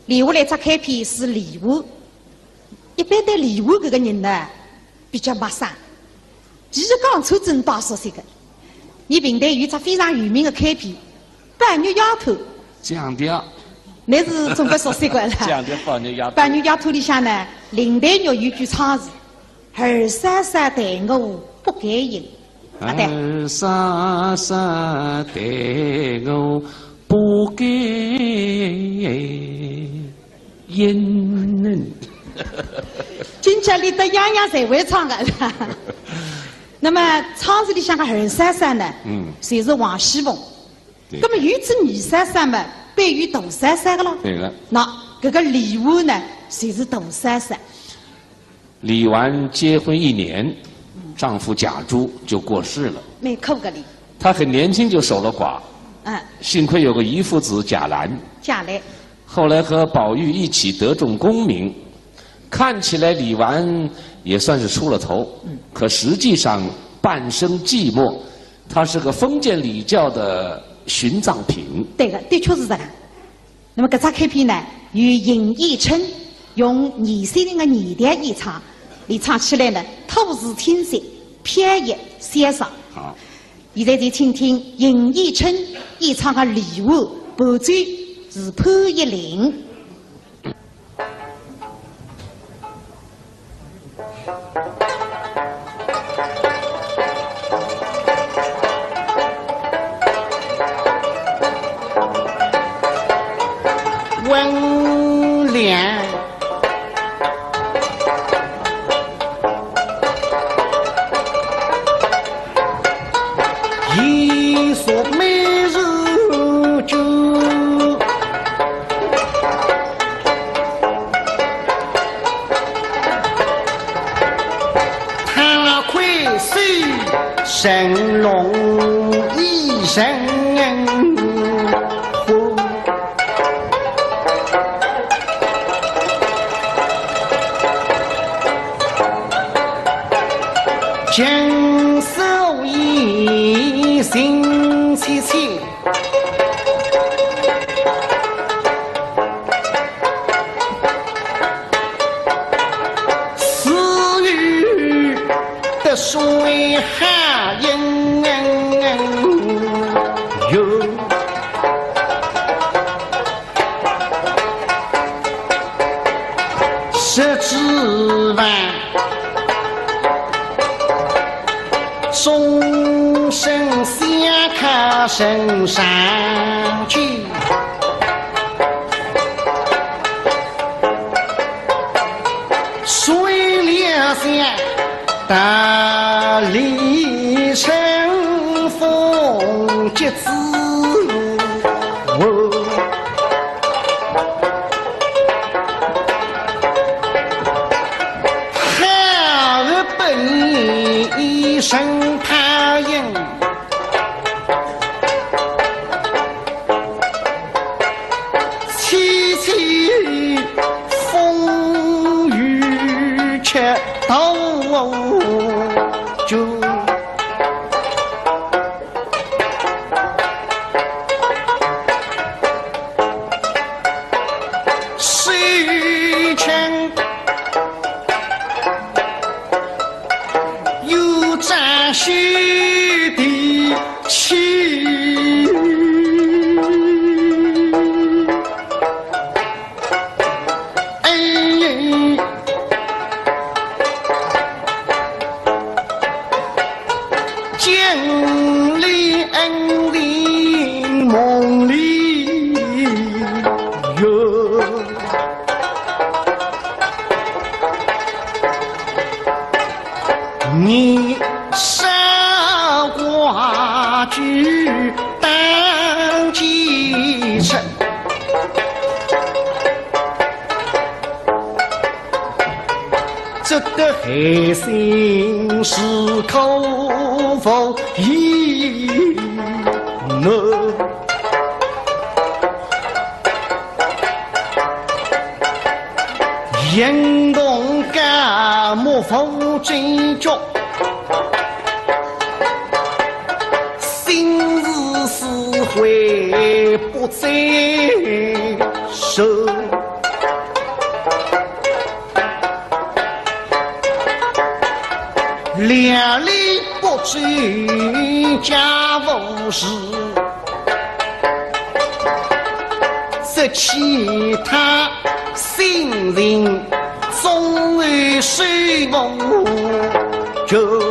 留下来只开篇是李武。一般对李武这个人呢，比较陌生。其实江楚真倒熟悉的。你平台有只非常有名的开篇《半月丫头》。讲调。那是中国熟悉的了。讲调半月丫头。半月丫头里向呢，林黛玉有句唱词：“儿莎莎待我不该应。”儿莎莎待我不该应。今朝里的样样侪会唱的。那么唱词里向的儿莎莎呢，侪是王熙凤。那么有只女莎莎嘛，被于大莎莎的咯。对了。那这个李纨呢，侪是大莎莎。李纨结婚1年，丈夫贾珠就过世了。没哭个哩。她很年轻就守了寡。幸亏有个姨父子贾兰。贾兰。后来和宝玉一起得中功名，看起来李纨也算是出了头。可实际上半生寂寞，她是个封建礼教的殉葬品。对的，的确是这个。那么这张开篇呢，由尹义春用20岁的年代演唱，你唱起来呢，吐字清晰，偏逸潇洒。好，现在就请听尹义春演唱的李纨，伴奏是潘一林。温良一所美如酒，他会水神龙一生将手一心切切，私语的水哈应哟，十指弯。终身下靠身上去，水里下大理成风节子好儿本一生他应，凄凄风雨却到就水泉有沾须的气，经历恩的梦里哟。你傻瓜居当继承，这个黑心是口否一呢？严冬干莫否追究，心事死会不再收。两里不追家务事，这其他新人总为水梦就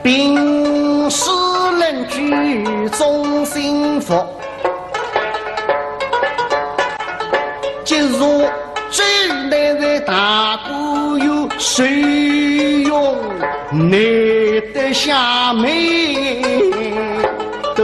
并使人居中幸福。今如这来的大姑有谁用耐得下眉头？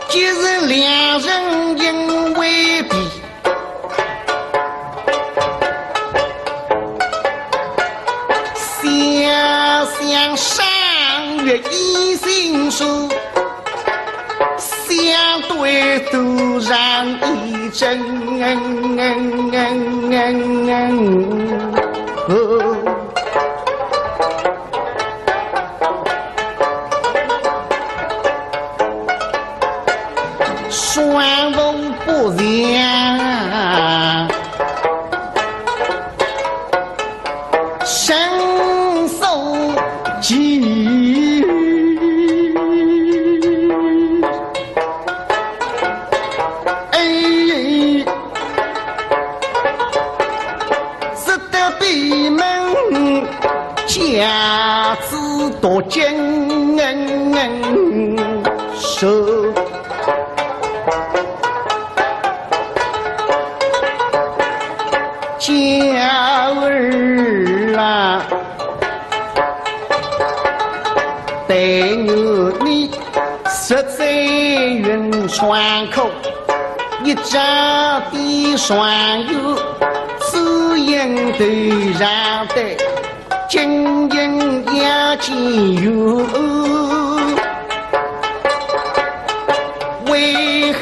既然两人因为比，想上月一心书，相对突然一阵双风不良，深受记，只得闭门家子多经手。娇儿啊，待我你实在云川口，一家的双友，只因对上的经营也仅有，为何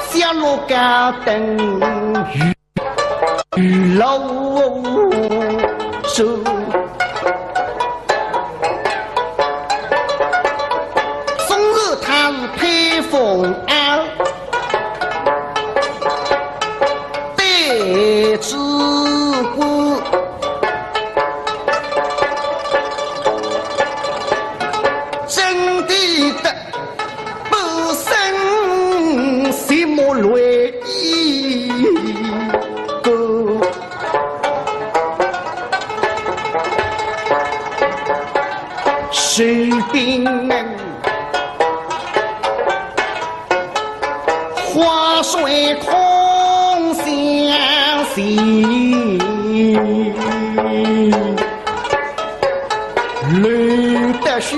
小路高等与老手，终日他是配风傲，对之故，真的不生什么累意。士兵们，花水空相惜，累得血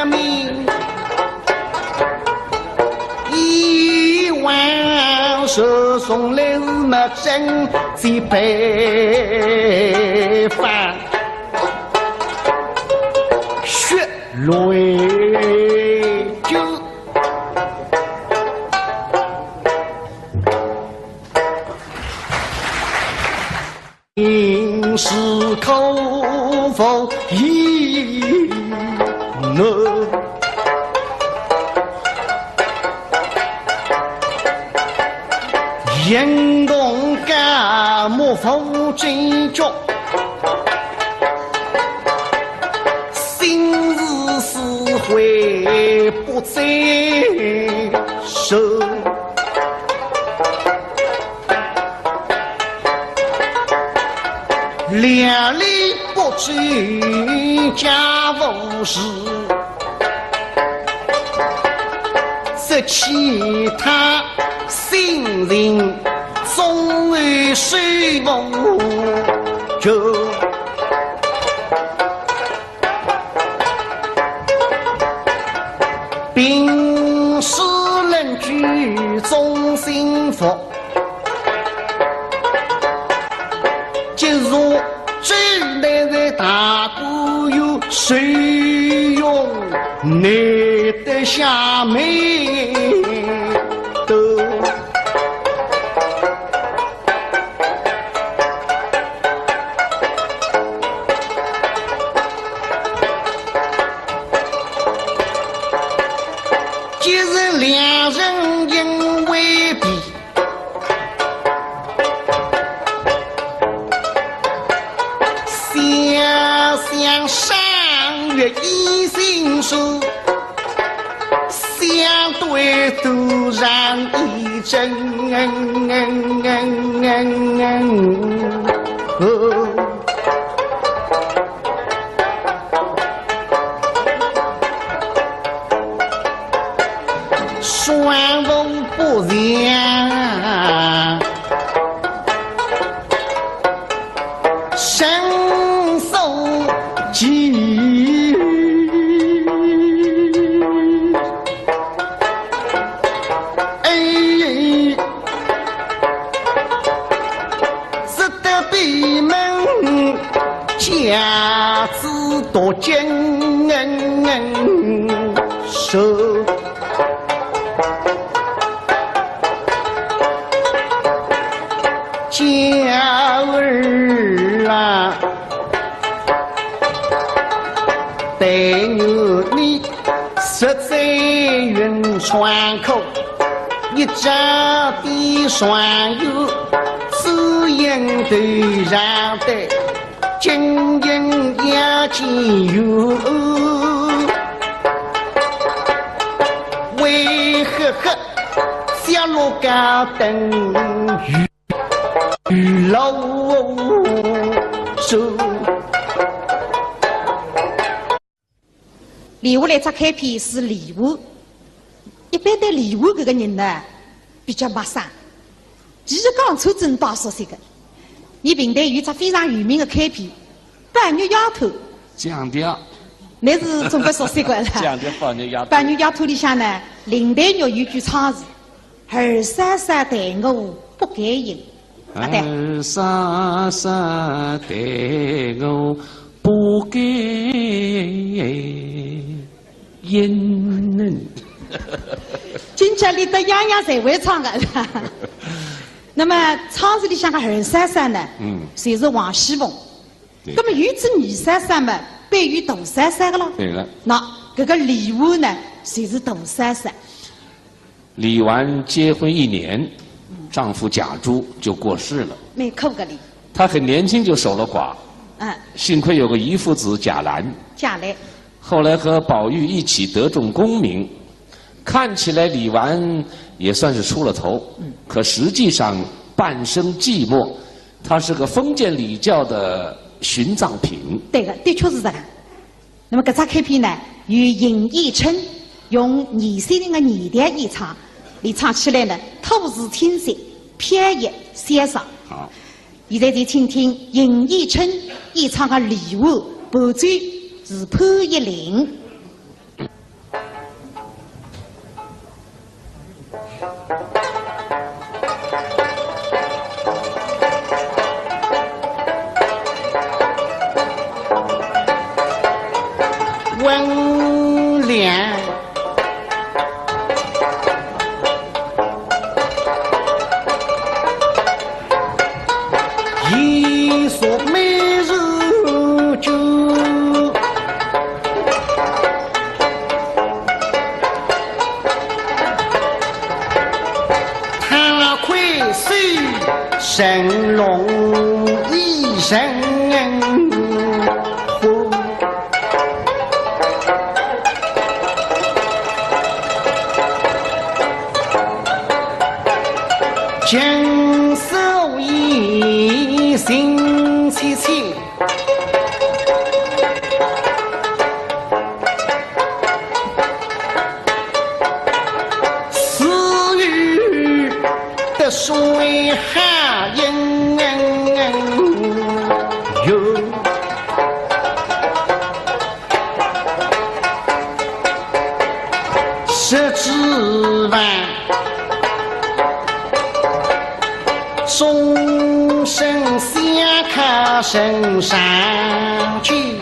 命一万手送来么真几百番。泪就应是口否一我人工干木否真足会不再手，两里不追家务事，这其他新人总为水梦就。并使人居中幸福，今如这来的大姑有谁用耐得下眉头？人因为比想上月一心书，相对突然一阵双风不凉，深受记。只得闭门家子多艰受。娇儿啊，对你实在云川口，一家的双友，只因对上的经营也仅有，为何小路高等与老手。礼物来只开篇是礼物，一般对礼物这个人呢比较陌生。其实刚出征大熟悉的，你平台有只非常有名的开篇《半月丫头》。降调。那是总归熟悉过的。降调半月丫头。半月丫头里向呢，林黛玉有句唱词：“二三三待我不该应。”二三三待我不该应。今朝里的样样侪会唱的。那么唱词里向的二三三呢，就是王熙凤。那么有只女三三嘛，便有大三三的了。对了。那这个李纨呢，就是大三三。李纨结婚1年，丈夫贾珠就过世了。没哭个哩。她很年轻就守了寡。幸亏有个姨父子贾兰。贾兰。后来和宝玉一起得中功名，看起来李纨也算是出了头，可实际上半生寂寞，她是个封建礼教的殉葬品。对的，的确是这个。那么这只开篇呢，由尹义琛用20岁的年代演唱，你唱起来呢，吐字清晰，飘逸潇洒。好，现在就请听尹义琛演唱的《礼物》，伴奏是潘一林。温良一所美如酒，他愧谁神龙一生经受一心凄凄，死于的水下应有，十指弯。终身相靠身上去，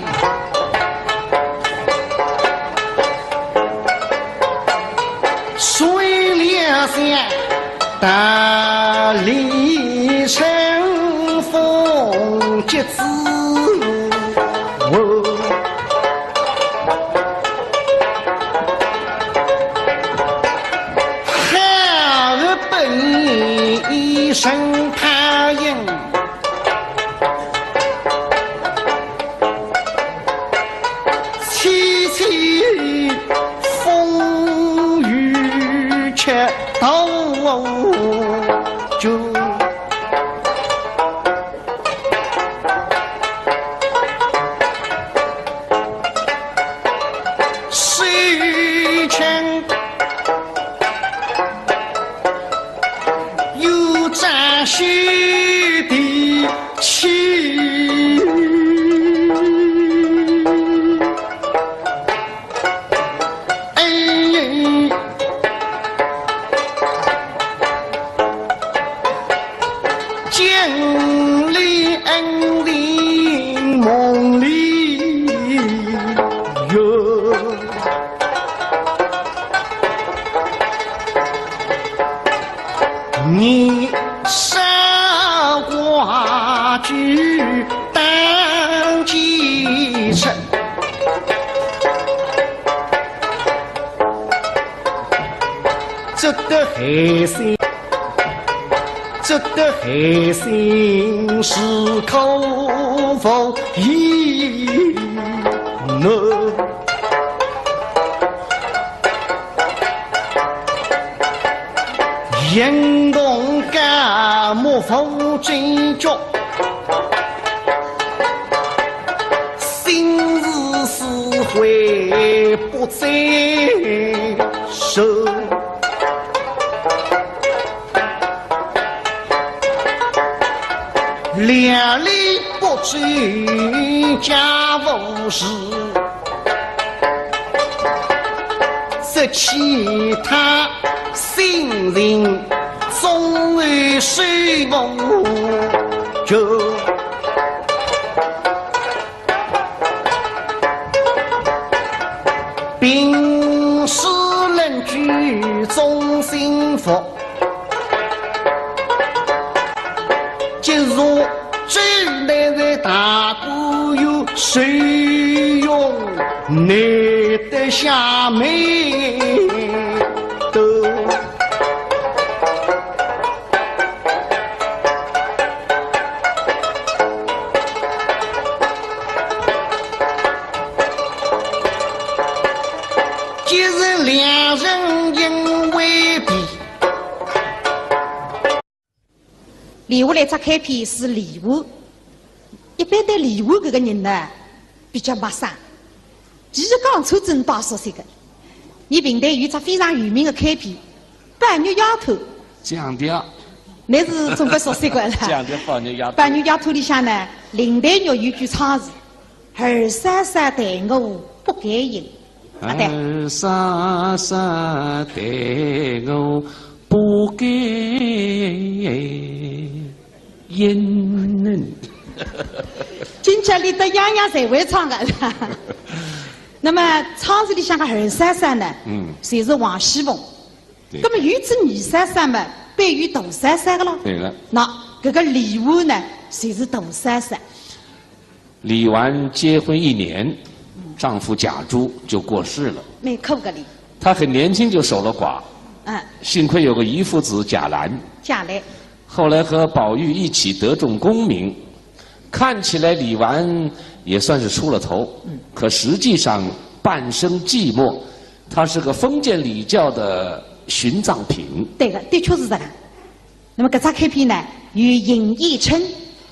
水两下大理成风节子。声太阳，凄凄风雨却到就。水泉有沾血的气，经历恩的梦里有。你山花菊当几程，这个黑心，这个黑心是口否一能。严冬干木风真脚，心事死悔不再收。两里不追家务事，这其他心人总为谁梦着？病死人居中幸福，今日这来的大姑有谁用难得下美的？既然两人因为比，礼物来只开篇是礼物，一般对礼物这个人呢比较陌生。其实刚出真大说这个，你平台有只非常有名的开篇，半月丫头。降调，那是中国说这个了。降调半月丫头。半月丫头里向呢，林黛玉有句唱词：“二三三待我不该应。”啊对。二三三待我不该应。今朝里的样样侪会唱的。那么唱词里向个二三三呢，侪是王熙凤。那么有只二三三嘛，被于大三三个咯。对了。那这个李纨呢，侪是大三三。李纨结婚1年，丈夫贾珠就过世了。没扣个哩。她很年轻就守了寡。嗯。幸亏有个姨父子贾兰。贾兰。后来和宝玉一起得中功名，看起来李纨也算是出了头，可实际上半生寂寞，她是个封建礼教的殉葬品。对的，的确是这个。那么这只开篇呢，由尹义琛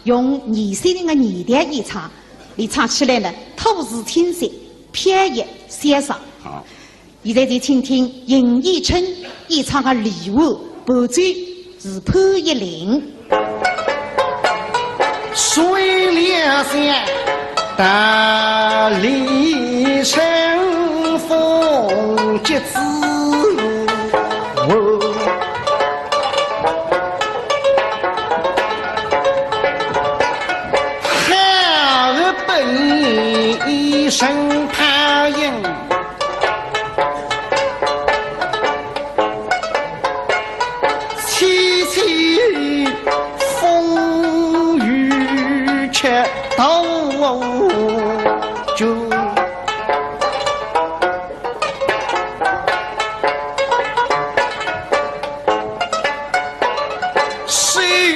用20岁的年代演唱，你唱起来呢，吐字清晰，偏逸潇洒。好，现在就请听尹义琛演唱的《礼物》，伴奏是潘一林。水两山大理成风节子路，孩儿本一声太阳，凄凄风雨却到就。水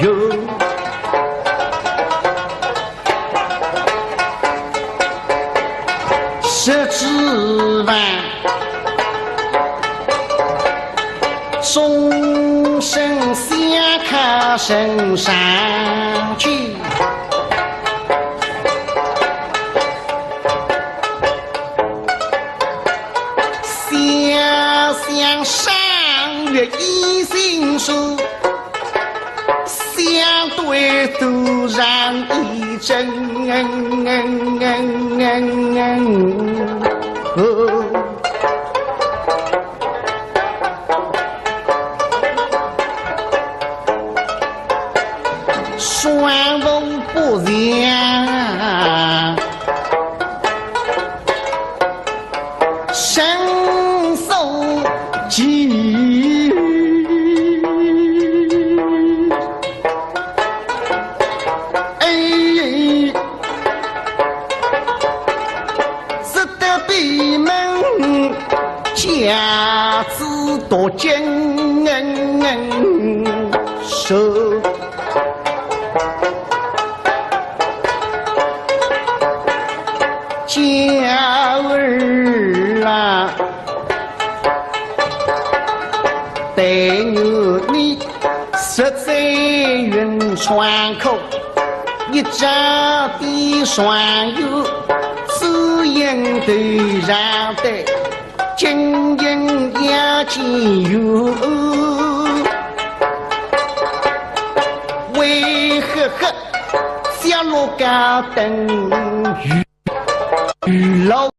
有。十指弯，众生相看身上去。想上月一心书，相对突然一阵双风不凉，身受疾。只得闭门家子多坚守。娇儿啊，对你实在云川口，一家的双友，只因对上的经营也仅有，为何小路高等雨老